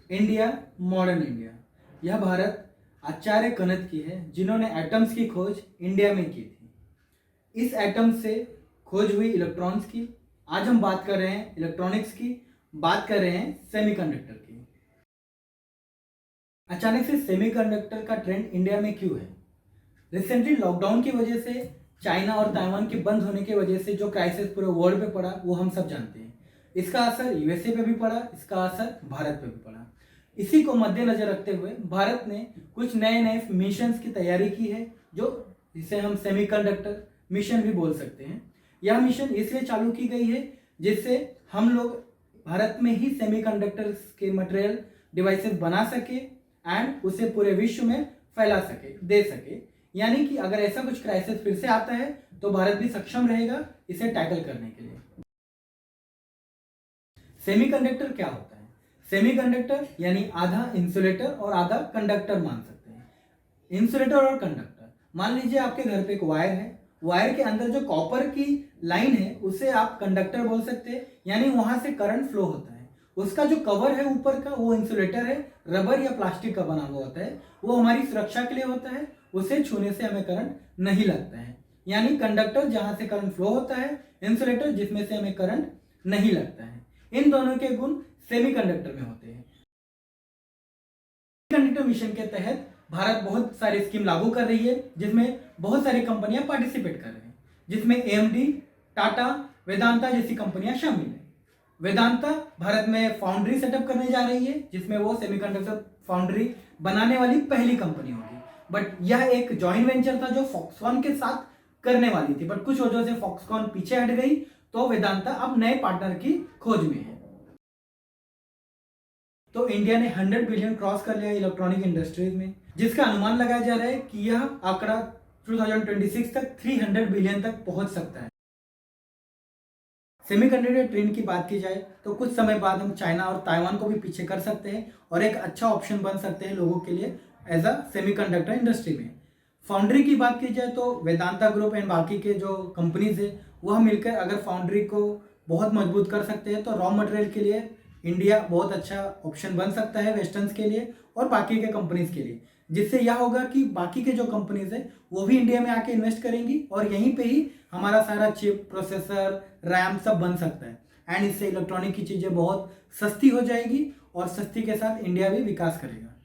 India, modern India. यह भारत आचार्य कनद की है, जिन्होंने एटम्स की खोज इंडिया में की थी। इस एटम से खोज हुई इलेक्ट्रॉन्स की। आज हम बात कर रहे हैं इलेक्ट्रॉनिक्स की, बात कर रहे हैं सेमीकंडक्टर की। अचानक से सेमीकंडक्टर का ट्रेंड इंडिया में क्यों है? रिसेंटली लॉकडाउन की वजह से, चाइना और ताइवान के बंद होने की वजह से जो क्राइसिस पूरे वर्ल्ड पे पड़ा वो हम सब जानते हैं। इसका असर यूएसए पे भी पड़ा, इसका असर भारत पे भी पड़ा। इसी को मद्देनजर रखते हुए भारत ने कुछ नए नए मिशंस की तैयारी की है, जो जिसे हम सेमीकंडक्टर मिशन भी बोल सकते हैं। यह मिशन इसलिए चालू की गई है जिससे हम लोग भारत में ही सेमीकंडक्टर्स के मटेरियल डिवाइसेस बना सके एंड उसे पूरे विश्व में फैला सके, दे सके। यानी कि अगर ऐसा कुछ क्राइसिस फिर से आता है तो भारत भी सक्षम रहेगा इसे टैकल करने के लिए। सेमीकंडक्टर क्या होता है? सेमीकंडक्टर यानी आधा इंसुलेटर और आधा कंडक्टर मान सकते हैं। इंसुलेटर और कंडक्टर, मान लीजिए आपके घर पे एक वायर है, वायर के अंदर जो कॉपर की लाइन है उसे आप कंडक्टर बोल सकते हैं, यानी वहां से करंट फ्लो होता है। उसका जो कवर है ऊपर का वो इंसुलेटर है, रबर या प्लास्टिक का बना हुआ होता है, वो हमारी सुरक्षा के लिए होता है, उसे छूने से हमें करंट नहीं लगता है। यानी कंडक्टर जहां से करंट फ्लो होता है, इंसुलेटर जिसमें से हमें करंट नहीं लगता है। इन दोनों के गुण सेमीकंडक्टर में होते हैं। सेमीकंडक्टर मिशन के तहत भारत बहुत सारी स्कीम लागू कर रही है, जिसमें बहुत सारी कंपनियां पार्टिसिपेट कर रही हैं, जिसमें एएमडी, टाटा, वेदांता जैसी कंपनियां शामिल हैं। वेदांता भारत में फाउंड्री सेटअप करने जा रही है, जिसमें वो सेमीकंडक्टर फाउंड्री बनाने वाली पहली कंपनी होगी। बट यह एक जॉइंट वेंचर था जो फॉक्सकॉन के साथ करने वाली थी, बट कुछ वजह से फॉक्सकॉन पीछे हट गई, तो वेदांता अब नए पार्टनर की खोज में है। तो इंडिया ने 100 बिलियन क्रॉस कर लिया इलेक्ट्रॉनिक इंडस्ट्रीज में, जिसका अनुमान लगाया जा रहा है कि यह आंकड़ा 2026 तक 300 बिलियन तक पहुंच सकता है। सेमीकंडक्टर ट्रेंड की बात की जाए तो कुछ समय बाद हम चाइना और ताइवान को भी पीछे कर सकते हैं और एक अच्छा ऑप्शन बन सकते हैं लोगों के लिए एज अ सेमीकंडक्टर इंडस्ट्री में। फाउंड्री की बात की जाए तो वेदांता ग्रुप एंड बाकी के जो कंपनीज है वह मिलकर अगर फाउंड्री को बहुत मजबूत कर सकते हैं तो रॉ मटेरियल के लिए इंडिया बहुत अच्छा ऑप्शन बन सकता है वेस्टर्न्स के लिए और बाकी के कंपनीज के लिए, जिससे यह होगा कि बाकी के जो कंपनीज है वो भी इंडिया में आके इन्वेस्ट करेंगी और यहीं पे ही हमारा सारा चिप, प्रोसेसर, रैम सब बन सकता है एंड इससे इलेक्ट्रॉनिक की चीज़ें बहुत सस्ती हो जाएगी और सस्ती के साथ इंडिया भी विकास करेगा।